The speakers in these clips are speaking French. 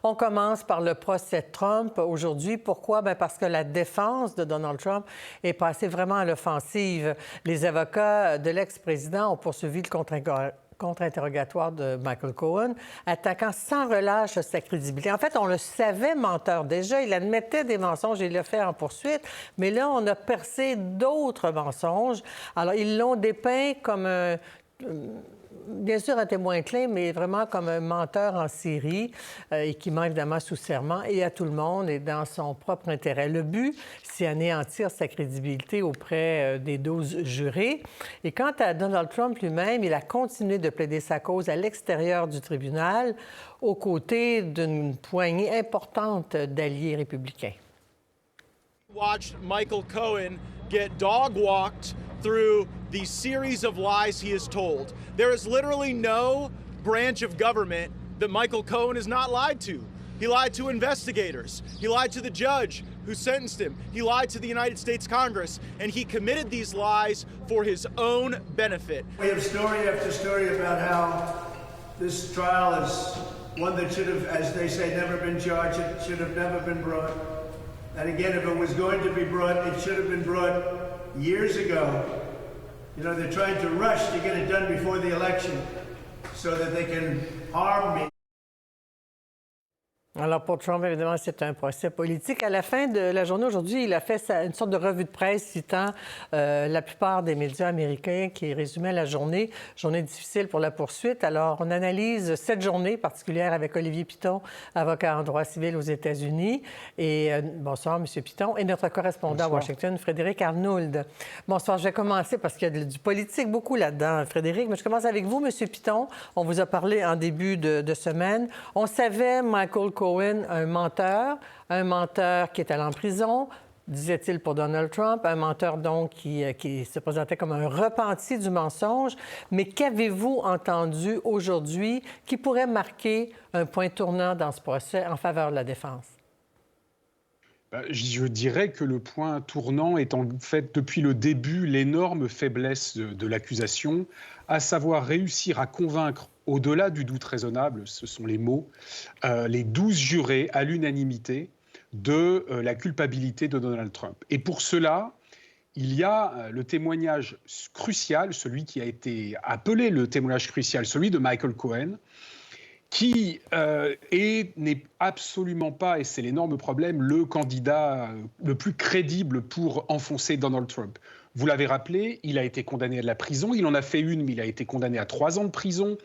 On commence par le procès de Trump aujourd'hui. Pourquoi? Bien parce que la défense de Donald Trump est passée vraiment à l'offensive. Les avocats de l'ex-président ont poursuivi le contre-interrogatoire de Michael Cohen, attaquant sans relâche sa crédibilité. En fait, on le savait menteur déjà. Il admettait des mensonges et il l'a fait en poursuite. Mais là, on a percé d'autres mensonges. Alors, ils l'ont dépeint comme bien sûr un témoin clé, mais vraiment comme un menteur en série et qui ment évidemment sous serment et à tout le monde et dans son propre intérêt. Le but, c'est anéantir sa crédibilité auprès des 12 jurés. Et quant à Donald Trump lui-même, il a continué de plaider sa cause à l'extérieur du tribunal, aux côtés d'une poignée importante d'alliés républicains. Watched Michael Cohen get dog-walked through the series of lies he has told. There is literally no branch of government that Michael Cohen has not lied to. He lied to investigators. He lied to the judge who sentenced him. He lied to the United States Congress, and he committed these lies for his own benefit. We have story after story about how this trial is one that should have, as they say, never been charged. It should have never been brought. And again, if it was going to be brought, it should have been brought years ago. You know, they're trying to rush to get it done before the election so that they can harm me. Alors, pour Trump, évidemment, c'est un procès politique. À la fin de la journée aujourd'hui, il a fait une sorte de revue de presse citant la plupart des médias américains qui résumaient la journée. Journée difficile pour la poursuite. Alors, on analyse cette journée particulière avec Olivier Piton, avocat en droit civil aux États-Unis. Et bonsoir, M. Piton. Et notre correspondant à Washington, Frédéric Arnould. Bonsoir, je vais commencer parce qu'il y a du politique beaucoup là-dedans, Frédéric. Mais je commence avec vous, M. Piton. On vous a parlé en début de semaine. On savait Michael Cohen, un menteur qui est allé en prison, disait-il pour Donald Trump, un menteur donc qui se présentait comme un repenti du mensonge. Mais qu'avez-vous entendu aujourd'hui qui pourrait marquer un point tournant dans ce procès en faveur de la défense? Je dirais que le point tournant est en fait, depuis le début, l'énorme faiblesse de l'accusation, à savoir réussir à convaincre, au-delà du doute raisonnable, ce sont les mots, les 12 jurés à l'unanimité de la culpabilité de Donald Trump. Et pour cela, il y a le témoignage crucial, celui qui a été appelé le témoignage crucial, celui de Michael Cohen, qui n'est absolument pas, et c'est l'énorme problème, le candidat le plus crédible pour enfoncer Donald Trump. Vous l'avez rappelé, il a été condamné à de la prison. Il en a fait une, mais il a été condamné à 3 ans de prison.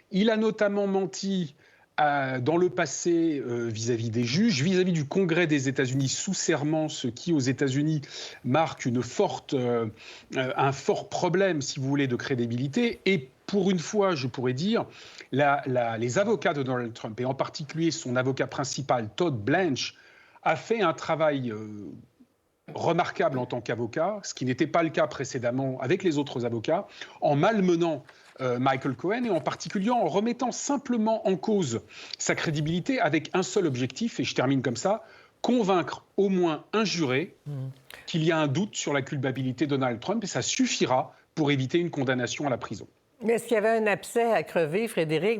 Il a notamment menti dans le passé vis-à-vis des juges, vis-à-vis du Congrès des États-Unis sous serment, ce qui aux États-Unis marque un fort problème, si vous voulez, de crédibilité. Et pour une fois, je pourrais dire, les avocats de Donald Trump, et en particulier son avocat principal, Todd Blanche, a fait un travail remarquable en tant qu'avocat, ce qui n'était pas le cas précédemment avec les autres avocats, en malmenant Michael Cohen et en particulier en remettant simplement en cause sa crédibilité avec un seul objectif, et je termine comme ça, convaincre au moins un juré qu'il y a un doute sur la culpabilité de Donald Trump, et ça suffira pour éviter une condamnation à la prison. Mais est-ce qu'il y avait un abcès à crever, Frédéric,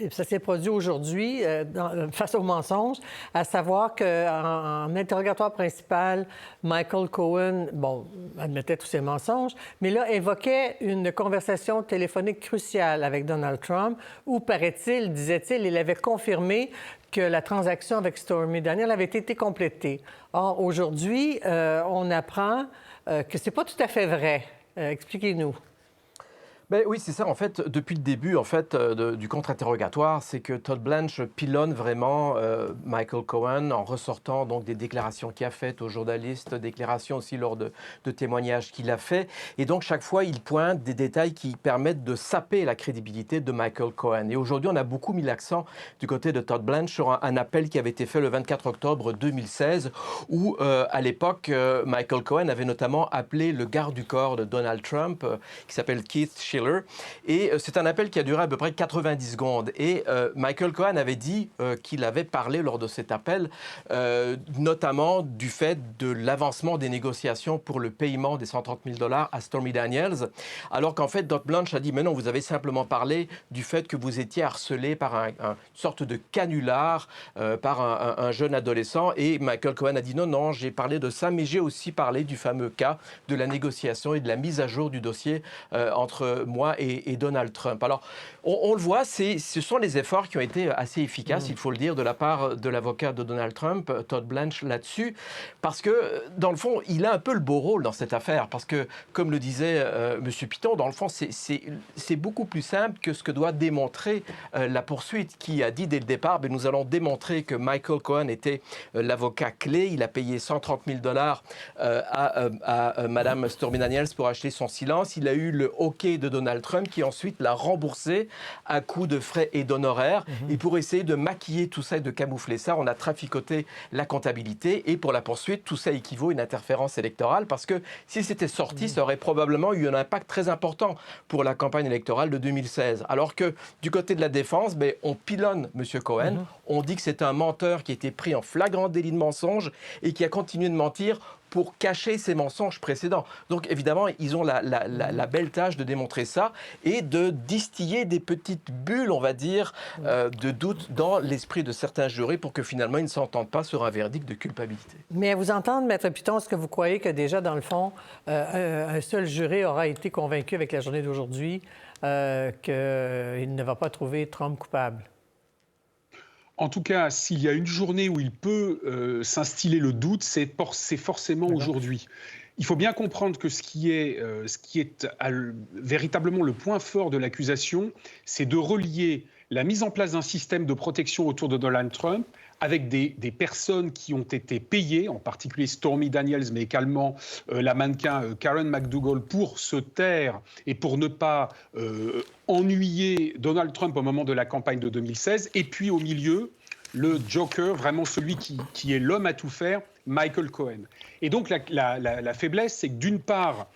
ça s'est produit aujourd'hui face au mensonge, à savoir qu'en interrogatoire principal, Michael Cohen, admettait tous ses mensonges, mais là, évoquait une conversation téléphonique cruciale avec Donald Trump où, paraît-il, disait-il, il avait confirmé que la transaction avec Stormy Daniels avait été complétée. Or, aujourd'hui, on apprend que c'est pas tout à fait vrai. Expliquez-nous. Ben oui, c'est ça. En fait, depuis le début du contre-interrogatoire, c'est que Todd Blanche pilonne vraiment Michael Cohen en ressortant donc des déclarations qu'il a faites aux journalistes, déclarations aussi lors de témoignages qu'il a fait. Et donc, chaque fois, il pointe des détails qui permettent de saper la crédibilité de Michael Cohen. Et aujourd'hui, on a beaucoup mis l'accent du côté de Todd Blanche sur un appel qui avait été fait le 24 octobre 2016 où, à l'époque, Michael Cohen avait notamment appelé le garde du corps de Donald Trump, qui s'appelle Keith Schilling, Killer. Et c'est un appel qui a duré à peu près 90 secondes. Et Michael Cohen avait dit qu'il avait parlé lors de cet appel, notamment du fait de l'avancement des négociations pour le paiement des $130,000 à Stormy Daniels, alors qu'en fait, Todd Blanche a dit « Mais non, vous avez simplement parlé du fait que vous étiez harcelé par une sorte de canular, par un jeune adolescent. » Et Michael Cohen a dit « Non, non, j'ai parlé de ça, mais j'ai aussi parlé du fameux cas de la négociation et de la mise à jour du dossier entre moi et Donald Trump. » Alors, on le voit, ce sont les efforts qui ont été assez efficaces, il faut le dire, de la part de l'avocat de Donald Trump, Todd Blanche, là-dessus, parce que, dans le fond, il a un peu le beau rôle dans cette affaire, parce que, comme le disait M. Piton, dans le fond, c'est beaucoup plus simple que ce que doit démontrer la poursuite, qui a dit dès le départ, nous allons démontrer que Michael Cohen était l'avocat clé, il a payé $130,000 à Mme Stormy Daniels pour acheter son silence, il a eu le OK de Donald Trump, qui ensuite l'a remboursé à coût de frais et d'honoraires, et pour essayer de maquiller tout ça et de camoufler ça, on a traficoté la comptabilité, et pour la poursuite, tout ça équivaut à une interférence électorale, parce que si c'était sorti, ça aurait probablement eu un impact très important pour la campagne électorale de 2016. Alors que du côté de la défense, on pilonne M. Cohen, on dit que c'est un menteur qui a été pris en flagrant délit de mensonge et qui a continué de mentir pour cacher ses mensonges précédents. Donc évidemment, ils ont la belle tâche de démontrer ça et de distiller des petites bulles, on va dire, de doute dans l'esprit de certains jurés pour que finalement ils ne s'entendent pas sur un verdict de culpabilité. Mais à vous entendre, Maître Piton, est-ce que vous croyez que déjà, dans le fond, un seul juré aura été convaincu avec la journée d'aujourd'hui qu'il ne va pas trouver Trump coupable? En tout cas, s'il y a une journée où il peut s'instiller le doute, c'est forcément aujourd'hui. Il faut bien comprendre que ce qui est véritablement le point fort de l'accusation, c'est de relier la mise en place d'un système de protection autour de Donald Trump avec des personnes qui ont été payées, en particulier Stormy Daniels, mais également la mannequin Karen McDougal, pour se taire et pour ne pas ennuyer Donald Trump au moment de la campagne de 2016. Et puis au milieu, le Joker, vraiment celui qui est l'homme à tout faire, Michael Cohen. Et donc la faiblesse, c'est que d'une part,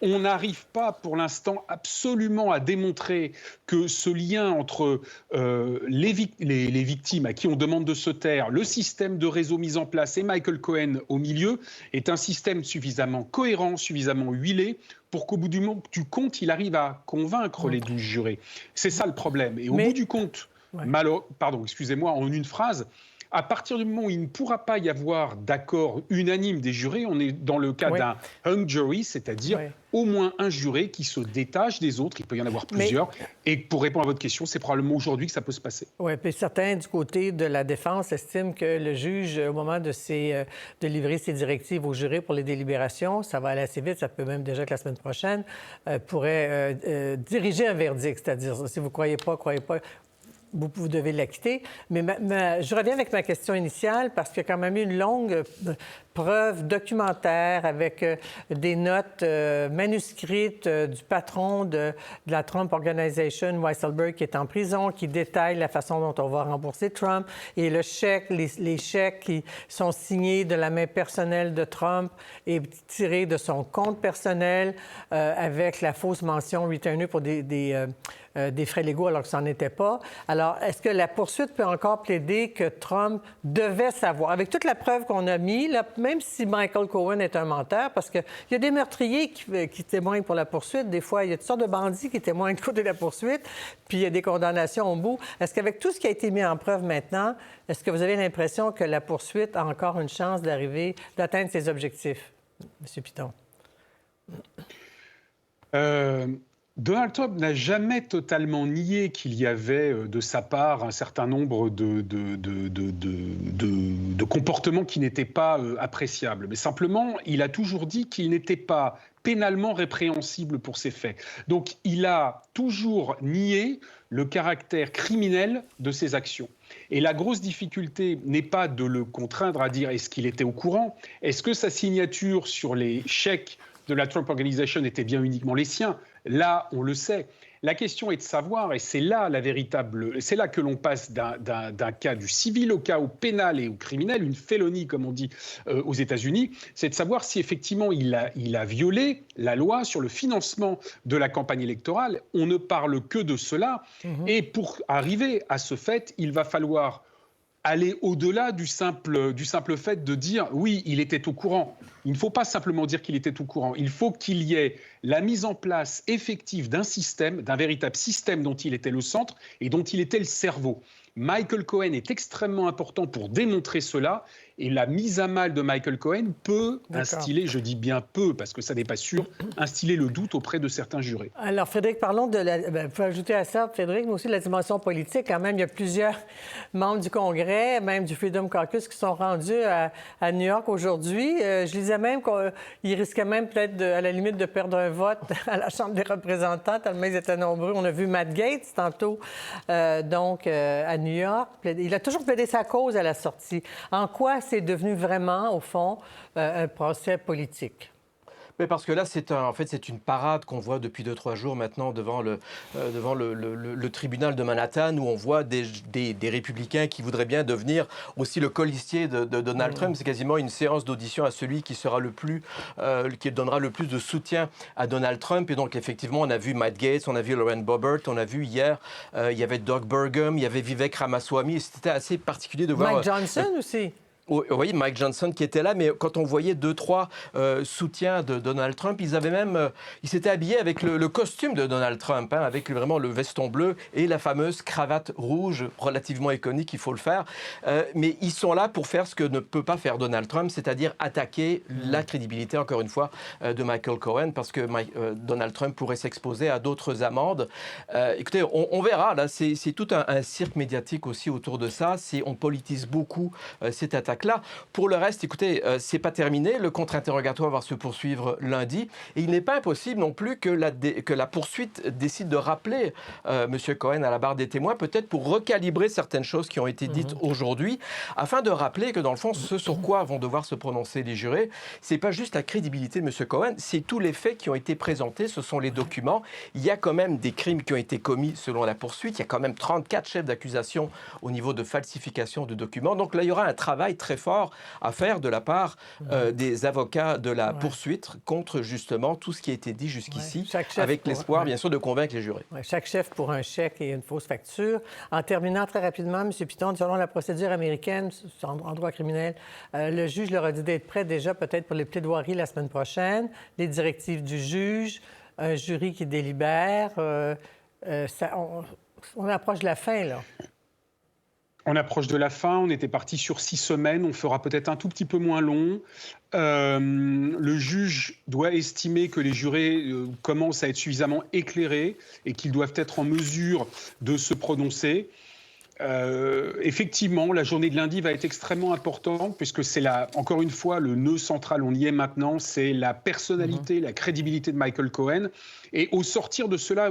on n'arrive pas pour l'instant absolument à démontrer que ce lien entre les victimes à qui on demande de se taire, le système de réseau mis en place et Michael Cohen au milieu est un système suffisamment cohérent, suffisamment huilé pour qu'au bout du compte, il arrive à convaincre les 12 jurés. C'est ça le problème. Et au bout du compte, pardon, excusez-moi, en une phrase, à partir du moment où il ne pourra pas y avoir d'accord unanime des jurés, on est dans le cas d'un hung jury, c'est-à-dire au moins un juré qui se détache des autres. Il peut y en avoir plusieurs. Et pour répondre à votre question, c'est probablement aujourd'hui que ça peut se passer. Oui, puis certains du côté de la défense estiment que le juge, au moment de livrer ses directives aux jurés pour les délibérations, ça va aller assez vite, ça peut même déjà être la semaine prochaine, pourrait diriger un verdict. C'est-à-dire, si vous ne croyez pas, vous devez l'acquitter. Mais je reviens avec ma question initiale parce qu'il y a quand même eu une longue preuve documentaire avec des notes manuscrites du patron de la Trump Organization, Weisselberg, qui est en prison, qui détaille la façon dont on va rembourser Trump et le chèque, les chèques qui sont signés de la main personnelle de Trump et tirés de son compte personnel avec la fausse mention returnée pour des frais légaux alors que ça n'en était pas. Alors, est-ce que la poursuite peut encore plaider que Trump devait savoir, avec toute la preuve qu'on a mise, là, même si Michael Cohen est un menteur, parce qu'il y a des meurtriers qui témoignent pour la poursuite, des fois, il y a toutes sortes de bandits qui témoignent du côté de la poursuite, puis il y a des condamnations au bout. Est-ce qu'avec tout ce qui a été mis en preuve maintenant, est-ce que vous avez l'impression que la poursuite a encore une chance d'atteindre ses objectifs, M. Piton? Donald Trump n'a jamais totalement nié qu'il y avait de sa part un certain nombre de comportements qui n'étaient pas appréciables. Mais simplement, il a toujours dit qu'il n'était pas pénalement répréhensible pour ces faits. Donc, il a toujours nié le caractère criminel de ses actions. Et la grosse difficulté n'est pas de le contraindre à dire est-ce qu'il était au courant, est-ce que sa signature sur les chèques de la Trump Organization était bien uniquement les siens. Là, on le sait. La question est de savoir, et c'est là que l'on passe d'un cas du civil au cas au pénal et au criminel, une félonie comme on dit aux États-Unis, c'est de savoir si effectivement il a violé la loi sur le financement de la campagne électorale. On ne parle que de cela, et pour arriver à ce fait, il va falloir aller au-delà du simple fait de dire « oui, il était au courant ». Il ne faut pas simplement dire qu'il était au courant. Il faut qu'il y ait la mise en place effective d'un système, d'un véritable système dont il était le centre et dont il était le cerveau. Michael Cohen est extrêmement important pour démontrer cela, et la mise à mal de Michael Cohen peut instiller, je dis bien peut, parce que ça n'est pas sûr, instiller le doute auprès de certains jurés. Alors, Frédéric, parlons de la... vous pouvez ajouter à ça, Frédéric, mais aussi de la dimension politique. Quand même, il y a plusieurs membres du Congrès, même du Freedom Caucus, qui sont rendus à New York aujourd'hui. Je lisais même qu'ils risquaient même peut-être, à la limite, de perdre un vote à la Chambre des représentants, tellement ils étaient nombreux. On a vu Matt Gaetz tantôt, à New York. Il a toujours plaidé sa cause à la sortie. En quoi c'est devenu vraiment, au fond, un procès politique? Mais parce que là, c'est une parade qu'on voit depuis 2-3 jours maintenant devant le tribunal de Manhattan, où on voit des républicains qui voudraient bien devenir aussi le colistier de Donald Trump. C'est quasiment une séance d'audition à celui qui donnera le plus de soutien à Donald Trump. Et donc, effectivement, on a vu Matt Gaetz, on a vu Lauren Boebert, on a vu hier, il y avait Doug Burgum, il y avait Vivek Ramaswamy. C'était assez particulier de voir... Mike Johnson aussi. Oui, Mike Johnson qui était là, mais quand on voyait 2-3 soutiens de Donald Trump, ils s'étaient habillés avec le costume de Donald Trump, avec vraiment le veston bleu et la fameuse cravate rouge, relativement iconique, il faut le faire. Mais ils sont là pour faire ce que ne peut pas faire Donald Trump, c'est-à-dire attaquer la crédibilité, encore une fois, de Michael Cohen, parce que Donald Trump pourrait s'exposer à d'autres amendes. Écoutez, on verra, là, c'est tout un cirque médiatique aussi autour de ça. On politise beaucoup cette attaque. Là, pour le reste, écoutez, c'est pas terminé. Le contre-interrogatoire va se poursuivre lundi. Et il n'est pas impossible non plus que la poursuite décide de rappeler M. Cohen à la barre des témoins, peut-être pour recalibrer certaines choses qui ont été dites aujourd'hui, afin de rappeler que, dans le fond, ce sur quoi vont devoir se prononcer les jurés, c'est pas juste la crédibilité de M. Cohen, c'est tous les faits qui ont été présentés, ce sont les documents. Il y a quand même des crimes qui ont été commis selon la poursuite. Il y a quand même 34 chefs d'accusation au niveau de falsification de documents. Donc là, il y aura un travail très fort à faire de la part des avocats de la poursuite contre justement tout ce qui a été dit jusqu'ici, avec l'espoir bien sûr de convaincre les jurés. Chaque chef pour un chèque et une fausse facture. En terminant très rapidement, M. Piton, selon la procédure américaine en droit criminel, le juge leur a dit d'être prêt déjà peut-être pour les plaidoiries la semaine prochaine, les directives du juge, un jury qui délibère. On approche de la fin, là. On approche de la fin, on était parti sur 6 semaines, on fera peut-être un tout petit peu moins long. Le juge doit estimer que les jurés commencent à être suffisamment éclairés et qu'ils doivent être en mesure de se prononcer. Effectivement, la journée de lundi va être extrêmement importante puisque c'est encore une fois le nœud central, on y est maintenant, c'est la personnalité, la crédibilité de Michael Cohen. Et au sortir de cela,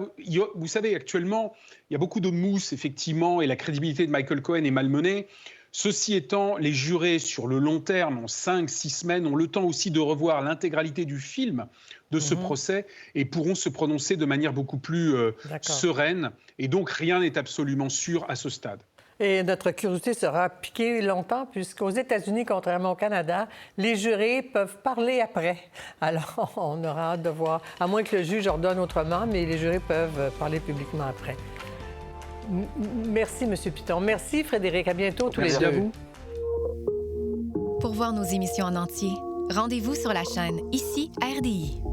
vous savez, actuellement, il y a beaucoup de mousse, effectivement, et la crédibilité de Michael Cohen est malmenée. Ceci étant, les jurés, sur le long terme, en 5-6 semaines, ont le temps aussi de revoir l'intégralité du film de ce procès et pourront se prononcer de manière beaucoup plus sereine. Et donc, rien n'est absolument sûr à ce stade. Et notre curiosité sera piquée longtemps, puisqu'aux États-Unis, contrairement au Canada, les jurés peuvent parler après. Alors, on aura hâte de voir, à moins que le juge ordonne autrement, mais les jurés peuvent parler publiquement après. Merci, M. Piton. Merci, Frédéric. À bientôt, tous les deux. Merci à vous. Pour voir nos émissions en entier, rendez-vous sur la chaîne Ici RDI.